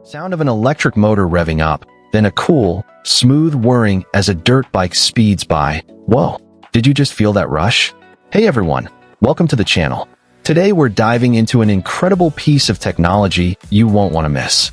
Sound of an electric motor revving up, then a cool, smooth whirring as a dirt bike speeds by. Whoa, did you just feel that rush? Hey everyone, welcome to the channel. Today we're diving into an incredible piece of technology you won't want to miss.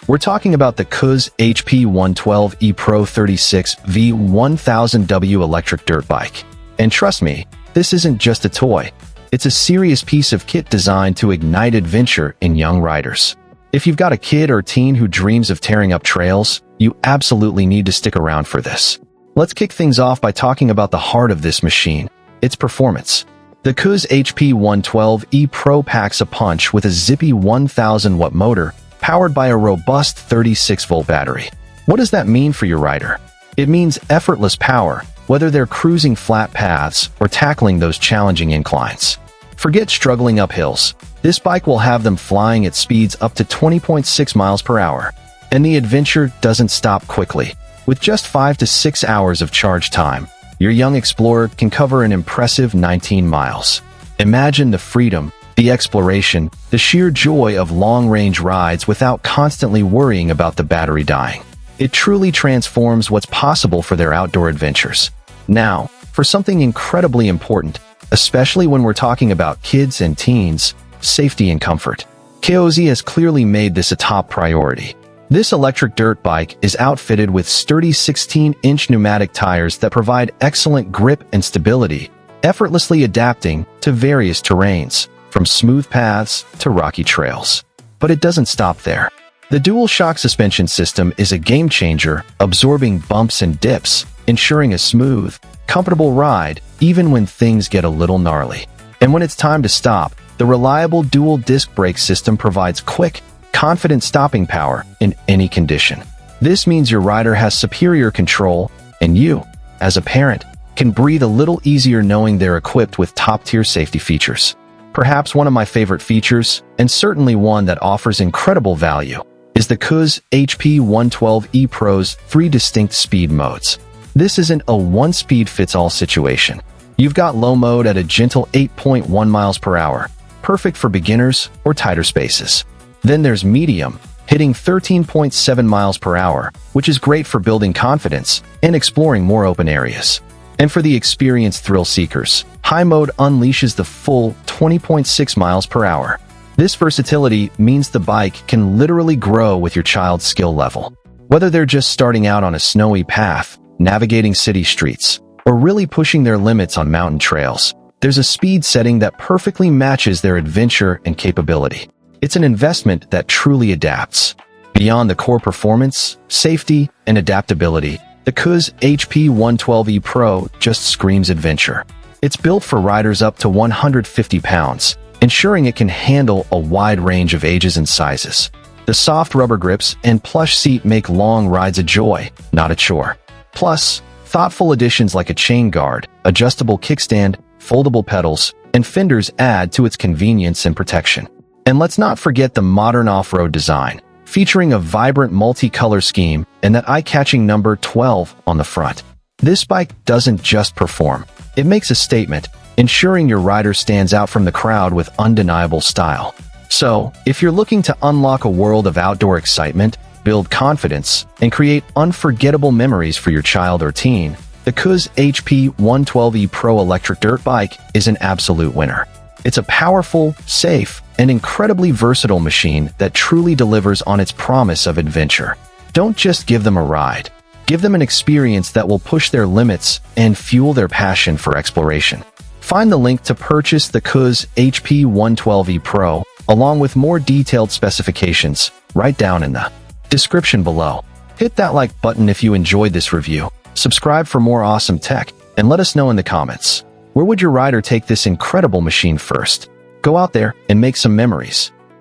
We're talking about the KOOZ HP112E Pro 36V1000W electric dirt bike. And trust me, this isn't just a toy. It's a serious piece of kit designed to ignite adventure in young riders. If you've got a kid or teen who dreams of tearing up trails, you absolutely need to stick around for this. Let's kick things off by talking about the heart of this machine, its performance. The KOOZ HP112E Pro packs a punch with a zippy 1000-watt motor powered by a robust 36-volt battery. What does that mean for your rider? It means effortless power, whether they're cruising flat paths or tackling those challenging inclines. Forget struggling up hills. This bike will have them flying at speeds up to 20.6 miles per hour. And the adventure doesn't stop quickly. With just 5 to 6 hours of charge time, your young explorer can cover an impressive 19 miles. Imagine the freedom, the exploration, the sheer joy of long-range rides without constantly worrying about the battery dying. It truly transforms what's possible for their outdoor adventures. Now, for something incredibly important, especially when we're talking about kids and teens, safety and comfort. KOOZ has clearly made this a top priority. This electric dirt bike is outfitted with sturdy 16-inch pneumatic tires that provide excellent grip and stability, effortlessly adapting to various terrains, from smooth paths to rocky trails. But it doesn't stop there. The dual shock suspension system is a game-changer, absorbing bumps and dips, ensuring a smooth, comfortable ride even when things get a little gnarly. And when it's time to stop, the reliable dual-disc brake system provides quick, confident stopping power in any condition. This means your rider has superior control, and you, as a parent, can breathe a little easier knowing they're equipped with top-tier safety features. Perhaps one of my favorite features, and certainly one that offers incredible value, is the KOOZ HP112E Pro's 3 distinct speed modes. This isn't a one-speed-fits-all situation. You've got low mode at a gentle 8.1 miles per hour, perfect for beginners or tighter spaces. Then there's medium, hitting 13.7 miles per hour, which is great for building confidence and exploring more open areas. And for the experienced thrill seekers, high mode unleashes the full 20.6 miles per hour. This versatility means the bike can literally grow with your child's skill level. Whether they're just starting out on a snowy path, navigating city streets, or really pushing their limits on mountain trails, there's a speed setting that perfectly matches their adventure and capability. It's an investment that truly adapts. Beyond the core performance, safety, and adaptability, the KOOZ HP112E Pro just screams adventure. It's built for riders up to 150 pounds, ensuring it can handle a wide range of ages and sizes. The soft rubber grips and plush seat make long rides a joy, not a chore. Plus, thoughtful additions like a chain guard, adjustable kickstand, foldable pedals, and fenders add to its convenience and protection. And let's not forget the modern off-road design, featuring a vibrant multicolor scheme and that eye-catching number 12 on the front. This bike doesn't just perform, it makes a statement, ensuring your rider stands out from the crowd with undeniable style. So, if you're looking to unlock a world of outdoor excitement, build confidence, and create unforgettable memories for your child or teen, the KOOZ HP112E Pro electric dirt bike is an absolute winner. It's a powerful, safe, and incredibly versatile machine that truly delivers on its promise of adventure. Don't just give them a ride. Give them an experience that will push their limits and fuel their passion for exploration. Find the link to purchase the KOOZ HP112E Pro, along with more detailed specifications, right down in the description below. Hit that like button if you enjoyed this review. Subscribe for more awesome tech, and let us know in the comments. Where would your rider take this incredible machine first? Go out there and make some memories.